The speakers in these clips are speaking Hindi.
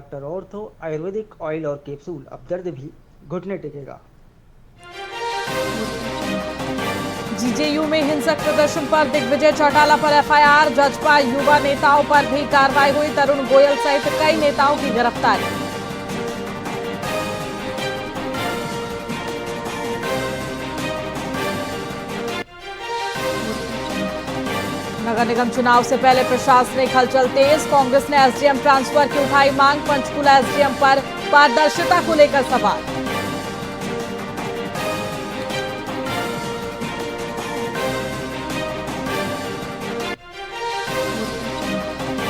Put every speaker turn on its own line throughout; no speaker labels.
डॉक्टर ऑर्थो आयुर्वेदिक ऑयल और कैप्सूल। अब दर्द भी घुटने टेकेगा।
जीजेयू में हिंसक प्रदर्शन पर दिग्विजय चौटाला पर एफआईआर। जजपा युवा नेताओं पर भी कार्रवाई हुई। तरुण गोयल सहित कई नेताओं की गिरफ्तारी। नगर निगम चुनाव से पहले प्रशासनिक हलचल तेज। कांग्रेस ने एसडीएम ट्रांसफर की उठाई मांग। पंचकूला एसडीएम पर पारदर्शिता को लेकर सवाल।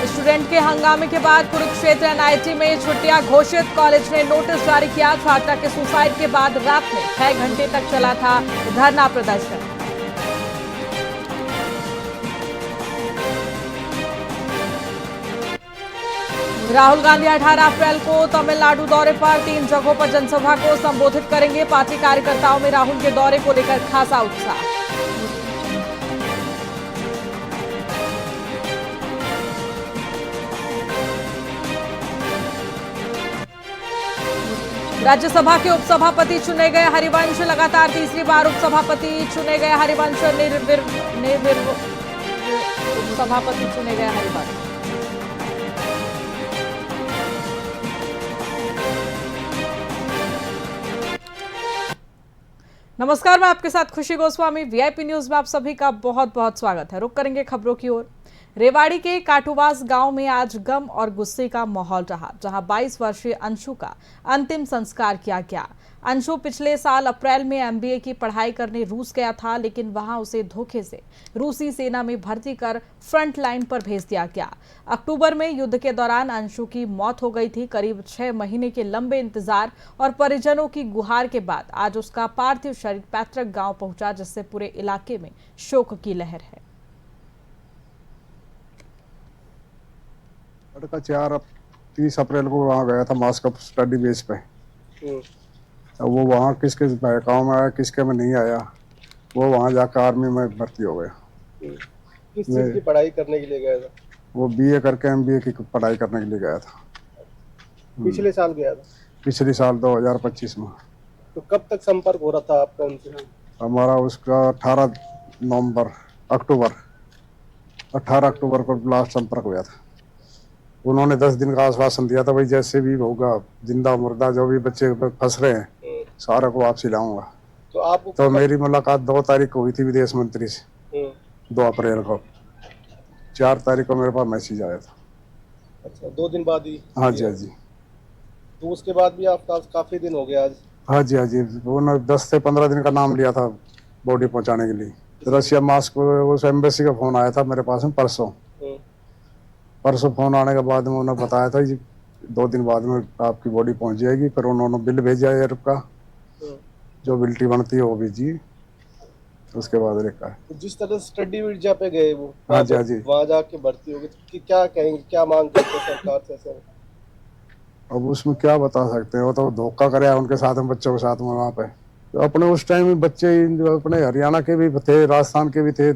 स्टूडेंट के हंगामे के बाद कुरुक्षेत्र एनआईटी में छुट्टियां घोषित। कॉलेज ने नोटिस जारी किया। छात्रा के सुसाइड के बाद रात में 6 घंटे तक चला था धरना प्रदर्शन। राहुल गांधी 18 अप्रैल को तमिलनाडु दौरे पर 3 जगहों पर जनसभा को संबोधित करेंगे। पार्टी कार्यकर्ताओं में राहुल के दौरे को लेकर खासा उत्साह। राज्यसभा के उपसभापति चुने गए हरिवंश। लगातार तीसरी बार उपसभापति चुने गए हरिवंश। उपसभापति चुने गए हरिवंश। नमस्कार, मैं आपके साथ खुशी गोस्वामी। वीआईपी न्यूज में आप सभी का बहुत बहुत स्वागत है। रुक करेंगे खबरों की ओर। रेवाड़ी के काटुवास गांव में आज गम और गुस्से का माहौल रहा, जहां 22 वर्षीय अंशु का अंतिम संस्कार किया गया। अंशु पिछले साल अप्रैल में एमबीए की पढ़ाई करने रूस गया था, लेकिन वहां उसे धोखे से रूसी सेना में भर्ती कर फ्रंट लाइन पर भेज दिया गया। अक्टूबर में युद्ध के दौरान अंशु की मौत हो गई थी। करीब 6 महीने के लंबे इंतजार और परिजनों की गुहार के बाद आज उसका पार्थिव शरीर पैतृक गांव पहुंचा, जिससे पूरे इलाके में शोक की लहर है।
लड़का 30 अप्रैल को वहाँ गया था मास्को स्टडी बेस पे। अब वो वहाँ किसके बहकाव में आया, किसके में नहीं आया, वो वहाँ जाकर आर्मी में भर्ती हो गया।
किस चीज की पढ़ाई करने के लिए गया था?
वो बीए करके एमबीए की पढ़ाई करने के लिए गया था।
पिछले साल गया था?
पिछले साल 2025 में।
तो कब तक संपर्क हो रहा था आपका उनसे?
हमारा उसका 18 अक्टूबर को लास्ट संपर्क हुआ था। उन्होंने 10 दिन का आश्वासन दिया था, भाई जैसे भी होगा, जिंदा मुर्दा जो भी बच्चे फंस रहे हैं सारा को वापसी लाऊंगा। तो मेरी मुलाकात 2 तारीख को हुई थी विदेश मंत्री से, 2 अप्रैल को। 4 तारीख को मेरे पास मैसेज आया था।
अच्छा, 2 दिन बाद ही?
हाँ जी, हाँ जी।
तो उसके बाद भी आपका काफी दिन हो गया आज?
हाँ जी, हाँ जी। उन्होंने 10 से 15 दिन का नाम लिया था बॉडी पहुंचाने के लिए। रशिया मास्को उस एम्बेसी का फोन आया था मेरे पास में परसों फोन आने के बाद में उन्होंने बताया था जी 2 दिन बाद में आपकी बॉडी पहुंच जाएगी। फिर उन्होंने बिल भेजा एयर का, जो बिल्टी बनती है वो भेजी, उसके बाद लिखा है।
तो जिस तरह स्टडी वीजा पे गए वो,
हाँ जी, हाँ जी,
वहाँ जाके भर्ती हो गए, तो क्या कहेंगे, क्या मांग करते हैं सरकार से सर?
अब उसमें क्या बता सकते हैं, वो तो धोखा करे उनके साथ में, बच्चों के साथ में वहाँ पे। तो अपने उस टाइम में बच्चे जो अपने हरियाणा के भी थे, राजस्थान के भी थे,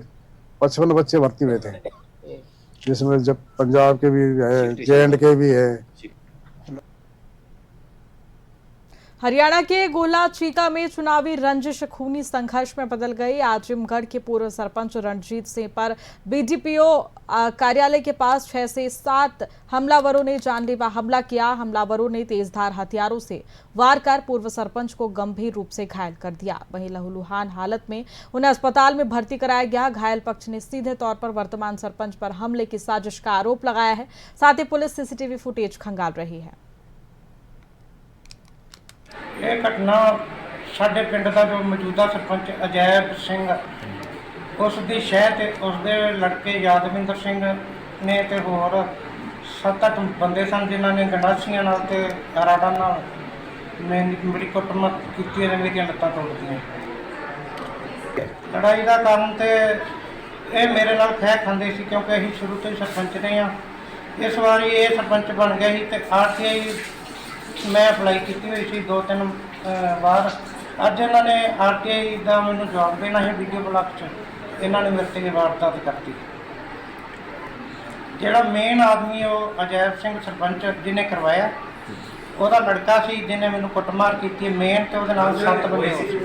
55 बच्चे भर्ती हुए थे, जिसमें जब पंजाब के भी है, जे&के के भी है।
हरियाणा के गोला चीका में चुनावी रंजिश खूनी संघर्ष में बदल गई। आजमगढ़ के पूर्व सरपंच रणजीत सिंह पर बीडीपीओ कार्यालय के पास 6 से 7 हमलावरों ने जानलेवा हमला किया। हमलावरों ने तेजधार हथियारों से वार कर पूर्व सरपंच को गंभीर रूप से घायल कर दिया। वहीं लहूलुहान हालत में उन्हें अस्पताल में भर्ती कराया गया। घायल पक्ष ने सीधे तौर पर वर्तमान सरपंच पर हमले की साजिश का आरोप लगाया है। साथ ही पुलिस सीसीटीवी फुटेज खंगाल रही है।
ਇਹ ਘਟਨਾ ਸਾਡੇ ਪਿੰਡ ਦਾ ਜੋ ਮੌਜੂਦਾ ਸਰਪੰਚ ਅਜੈਬ ਸਿੰਘ, ਉਸ ਦੀ ਸ਼ਹਿ ਤੇ ਉਸ ਦੇ ਲੜਕੇ ਯਾਦਵਿੰਦਰ ਸਿੰਘ ਨੇ ਤੇ ਹੋਰ 7-8 ਬੰਦੇ ਸਨ, ਜਿਨ੍ਹਾਂ ਨੇ ਗੰਡਾਸੀਆਂ ਨਾਲ ਤੇ ਰਾੜਾਂ ਨਾਲ ਮੇਰੀ ਕੁੱਟਮਾਰ ਕੀਤੀ ਹੈ, ਮੇਰੀਆਂ ਲੱਤਾਂ ਤੋੜ ਦਿੱਤੀਆਂ। ਲੜਾਈ ਦਾ ਕਾਰਨ ਤੇ ਇਹ ਮੇਰੇ ਨਾਲ ਖਹਿ ਖਾਂਦੇ ਸੀ, ਕਿਉਂਕਿ ਅਸੀਂ ਸ਼ੁਰੂ ਤੋਂ ਹੀ ਸਰਪੰਚ ਰਹੇ ਹਾਂ। ਇਸ ਵਾਰੀ ਇਹ ਸਰਪੰਚ ਬਣ ਗਿਆ ਸੀ ਤੇ ਆਰਟੀਆਈ मैं अप्लाई की हुई थी 2-3 बार। अज इन्होंने आरटीआई का मैं जवाब देना है वीडियो ब्लॉक च, इन्होंने मेरे से वारदात करती। जोड़ा मेन आदमी वो अजैब सिंह सरपंच जिन्हें करवाया, ਉਹਦਾ ਲੜਕਾ ਸੀ ਜਿਹਨੇ ਮੈਨੂੰ ਕੁੱਟਮਾਰ ਕੀਤੀ ਮੇਨ ਤੇ ਉਹਦੇ ਨਾਲ 7 ਬੰਦੇ ਸੀ।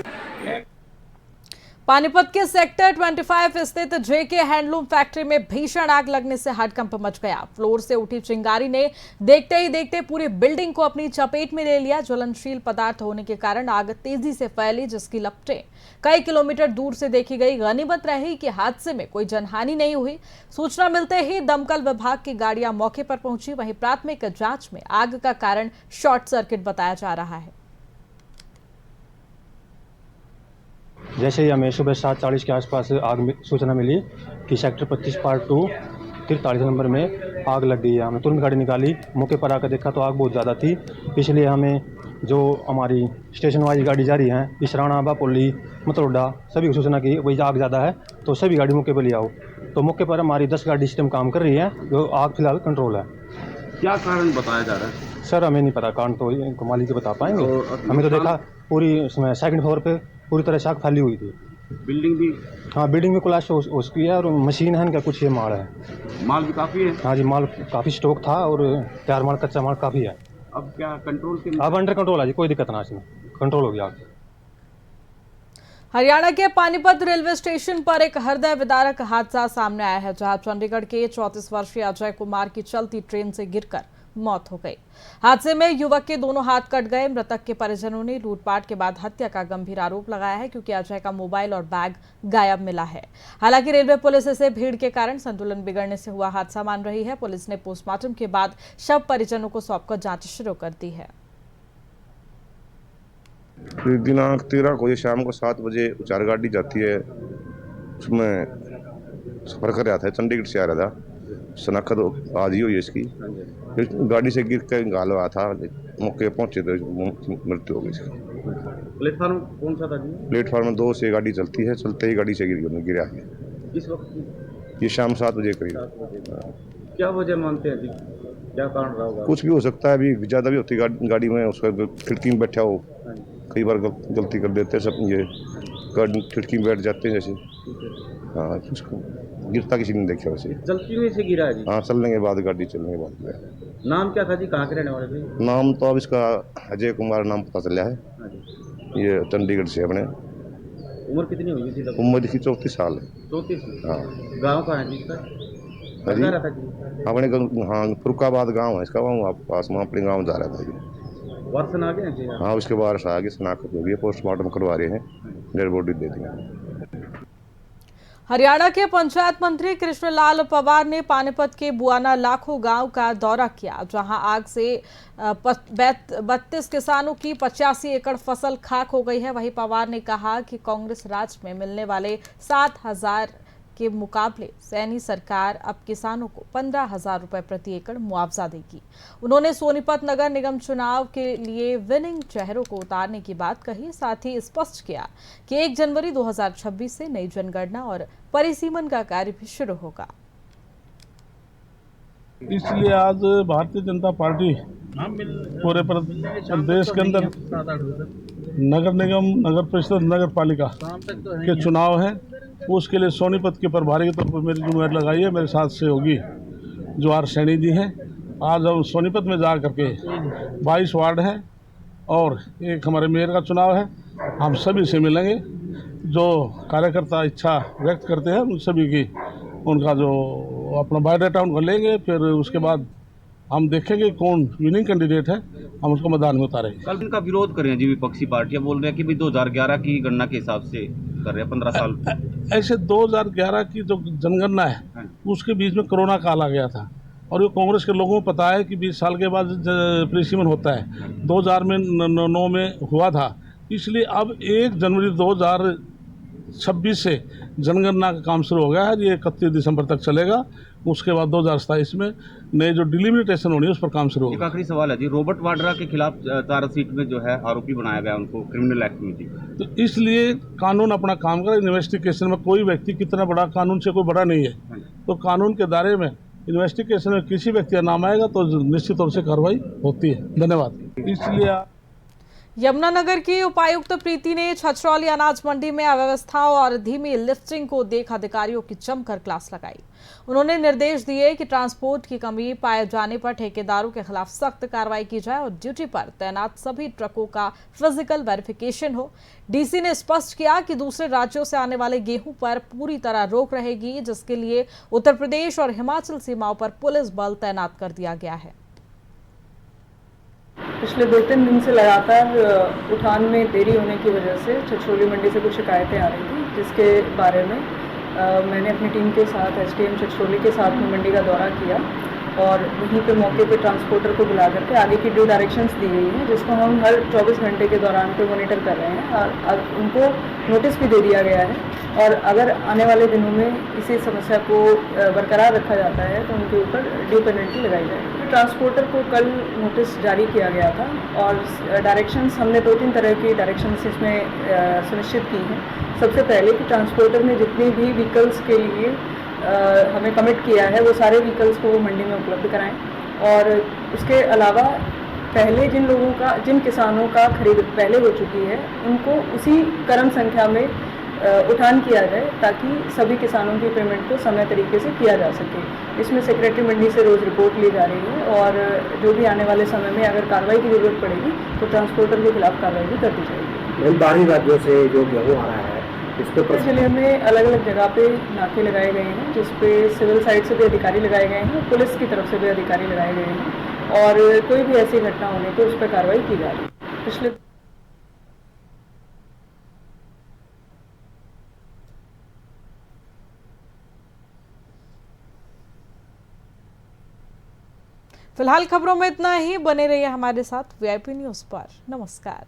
पानीपत के सेक्टर 25 स्थित जेके हैंडलूम फैक्ट्री में भीषण आग लगने से हड़कंप मच गया। फ्लोर से उठी चिंगारी ने देखते ही देखते पूरी बिल्डिंग को अपनी चपेट में ले लिया। ज्वलनशील पदार्थ होने के कारण आग तेजी से फैली, जिसकी लपटें कई किलोमीटर दूर से देखी गई। गनीमत रही कि हादसे में कोई जनहानि नहीं हुई। सूचना मिलते ही दमकल विभाग की गाड़ियां मौके पर पहुंची। वहीं प्राथमिक जांच में आग का कारण शॉर्ट सर्किट बताया जा रहा है।
जैसे ही हमें सुबह 7:40 के आसपास सूचना मिली कि सेक्टर 25 पार्ट 2 43 नंबर में आग लग गई है। हमने तुरंत गाड़ी निकाली, मौके पर आकर देखा तो आग बहुत ज़्यादा थी। इसलिए हमें जो हमारी स्टेशन वाइज गाड़ी जा रही हैं इसराना, बापोली, मतरोडा, सभी को सूचना की वही आग ज़्यादा है तो सभी गाड़ी मौके पर ले आओ। तो मौके पर हमारी 10 गाड़ी सिस्टम काम कर रही है, जो आग फिलहाल कंट्रोल है।
क्या कारण बताया जा रहा है?
सर हमें नहीं पता, कारण तो मालिक ही बता पाएंगे। हमें तो देखा पूरी उसमें सेकंड फ्लोर पे पूरी तरह से आग फैली हुई थी।
बिल्डिंग भी?
हाँ, बिल्डिंग में क्लास उसकी है और मशीन है, क्या कुछ ये माल है।
माल भी काफ़ी है?
हाँ जी, माल काफ़ी स्टॉक था और तैयार माल, कच्चा माल काफ़ी है।
अब क्या कंट्रोल के?
अब अंडर कंट्रोल है जी, कोई दिक्कत ना, इसमें कंट्रोल हो गया।
हरियाणा के पानीपत रेलवे स्टेशन पर एक हृदय विदारक हादसा सामने आया है, जहां चंडीगढ़ के 34 वर्षीय अजय कुमार की चलती ट्रेन से गिरकर मौत हो गई। हादसे में युवक के दोनों हाथ कट गए। मृतक के परिजनों ने लूटपाट के बाद हत्या का गंभीर आरोप लगाया है, क्योंकि अजय का मोबाइल और बैग गायब मिला है। हालांकि रेलवे पुलिस इसे भीड़ के कारण संतुलन बिगड़ने से हुआ हादसा मान रही है। पुलिस ने पोस्टमार्टम के बाद शव परिजनों को सौंपकर जांच शुरू कर दी है।
दिनांक 13 को ये शाम को 7 बजे चार गाड़ी जाती है, उसमें सफर कर रहा था, चंडीगढ़ से आ रहा था। शनाख्त आज ही हुई इसकी, गाड़ी से गिर कर घायल हुआ था। मौके पहुंचे तो मृत्यु हो गई इसकी।
प्लेटफार्म कौन सा था जी?
प्लेटफार्म 2 से गाड़ी चलती है, चलते ही गाड़ी से गिरा है।
किस वक्त?
ये शाम 7 बजे करीब।
क्या वजह मानते हैं जी, क्या कारण रहा होगा?
कुछ भी हो सकता है, अभी ज़्यादा भी होती गाड़ी में, उसका खिड़की में बैठा हो, कई बार गलती कर देते हैं सब, ये खिड़की में बैठ जाते हैं जैसे। हाँ, उसको गिरता किसी ने देखा वैसे।
जल्दी में से गिरा है जी?
हाँ, चलने के बाद, गाड़ी चलने के बाद।
नाम क्या था जी, कहाँ के रहने वाले थे?
नाम तो अब इसका अजय कुमार नाम पता चला है। ये चंडीगढ़ से अपने।
उम्र कितनी हुई थी तब?
उम्र इसकी 34 साल है।
34?
हाँ।
गाँव कहाँ है जी इसका?
था जी अपने, हाँ, फुरकाबाद गाँव है इसका, वहाँ पास में अपने गाँव जा रहा था जी।
वारसन आ गए हैं जी?
हाँ, उसके बाद आगे शनाख्त हो गई, पोस्टमार्टम करवा रहे हैं, डेड बॉडी दे देंगे।
हरियाणा के पंचायत मंत्री कृष्णलाल पवार ने पानीपत के बुआना लाखों गांव का दौरा किया, जहां आग से 32 किसानों की 85 एकड़ फसल खाक हो गई है। वहीं पवार ने कहा कि कांग्रेस राज में मिलने वाले 7,000 के मुकाबले सैनी सरकार अब किसानों को 15,000 रुपए प्रति एकड़ मुआवजा देगी। उन्होंने सोनीपत नगर निगम चुनाव के लिए विनिंग चेहरों को उतारने की बात कही। साथ ही स्पष्ट किया कि 1 जनवरी 2026 से नई जनगणना और परिसीमन का कार्य भी शुरू होगा।
इसलिए आज भारतीय जनता पार्टी पूरे प्रदेश के अंदर नगर निगम, नगर परिषद, नगर पालिका के चुनाव हैं, उसके लिए सोनीपत के प्रभारी के तौर पर मेरी जिम्मेदारी लगाई है। मेरे साथ सहयोगी जवाहर सैनी जी हैं। आज हम सोनीपत में जा करके 22 वार्ड हैं और एक हमारे मेयर का चुनाव है। हम सभी से मिलेंगे, जो कार्यकर्ता इच्छा व्यक्त करते हैं उन सभी की, उनका जो अपना बायोडाटा उनको लेंगे, फिर उसके बाद हम देखेंगे कौन विनिंग कैंडिडेट है, हम उसको मैदान में उतारेंगे।
कल इनका विरोध कर रहे हैं जी विपक्षी पार्टियां, बोल रहे हैं कि भाई 2011 की गणना के हिसाब से कर रहे हैं 15 साल।
ऐसे 2011 की जो जनगणना है उसके बीच में कोरोना काल आ गया था और ये कांग्रेस के लोगों को पता है कि 20 साल के बाद परिसीमन होता है। 2009 में हुआ था, इसलिए अब 1 जनवरी 2026 से जनगणना का काम शुरू हो गया है। ये 31 दिसंबर तक चलेगा। उसके बाद 2027 में नए जो डिलिमिटेशन होनी है उस पर काम शुरू होगा।
एक आखिरी सवाल है जी, रॉबर्ट वाड्रा के खिलाफ चार्जशीट में जो है आरोपी बनाया गया उनको क्रिमिनल एक्ट में जी,
तो इसलिए कानून अपना काम करे। इन्वेस्टिगेशन में कोई व्यक्ति कितना बड़ा, कानून से कोई बड़ा नहीं है, तो कानून के दायरे में इन्वेस्टिगेशन में किसी व्यक्ति का नाम आएगा तो निश्चित तौर से कार्रवाई होती है। धन्यवाद। इसलिए
यमुनानगर की उपायुक्त प्रीति ने छछरौली अनाज मंडी में अव्यवस्थाओं और धीमी लिफ्टिंग को देख अधिकारियों की जमकर क्लास लगाई। उन्होंने निर्देश दिए कि ट्रांसपोर्ट की कमी पाए जाने पर ठेकेदारों के खिलाफ सख्त कार्रवाई की जाए और ड्यूटी पर तैनात सभी ट्रकों का फिजिकल वेरिफिकेशन हो। डीसी ने स्पष्ट किया कि दूसरे राज्यों से आने वाले गेहूं पर पूरी तरह रोक रहेगी, जिसके लिए उत्तर प्रदेश और हिमाचल सीमाओं पर पुलिस बल तैनात कर दिया गया है।
पिछले 2-3 दिन से लगातार उठान में देरी होने की वजह से छछरौली मंडी से कुछ शिकायतें आ रही थी, जिसके बारे में मैंने अपनी टीम के साथ एसडीएम छछरौली के साथ में मंडी का दौरा किया और वहीं पे मौके पे ट्रांसपोर्टर को बुला करके आगे की ड्यू डायरेक्शंस दी गई हैं, जिसको हम हर 24 घंटे के दौरान पे मॉनिटर कर रहे हैं और उनको नोटिस भी दे दिया गया है। और अगर आने वाले दिनों में इसी समस्या को बरकरार रखा जाता है तो उनके ऊपर ड्यू पेनल्टी लगाई जाएगी। ट्रांसपोर्टर को कल नोटिस जारी किया गया था और डायरेक्शंस हमने 2-3 तरह की डायरेक्शंस इसमें सुनिश्चित की हैं। सबसे पहले कि ट्रांसपोर्टर ने जितनी भी व्हीकल्स के लिए हमें कमिट किया है वो सारे व्हीकल्स को वो मंडी में उपलब्ध कराएं और उसके अलावा पहले जिन किसानों का खरीद पहले हो चुकी है उनको उसी क्रम संख्या में उठान किया जाए ताकि सभी किसानों की पेमेंट को समय तरीके से किया जा सके। इसमें सेक्रेटरी मंडी से रोज़ रिपोर्ट ली जा रही है और जो भी आने वाले समय में अगर कार्रवाई की जरूरत पड़ेगी तो ट्रांसपोर्टर के खिलाफ कार्रवाई भी कर दी जाएगी।
बाहरी राज्यों से जो गेहूँ आ रहा है
जिले में अलग अलग जगह पे नाके लगाए गए हैं, जिसपे सिविल साइड से भी अधिकारी लगाए गए हैं, पुलिस की तरफ से भी अधिकारी लगाए गए हैं और कोई भी ऐसी घटना होने पर उस पर कार्रवाई की जा रही है। पिछले
फिलहाल खबरों में इतना ही। बने रहिए हमारे साथ वीआईपी न्यूज पर। नमस्कार।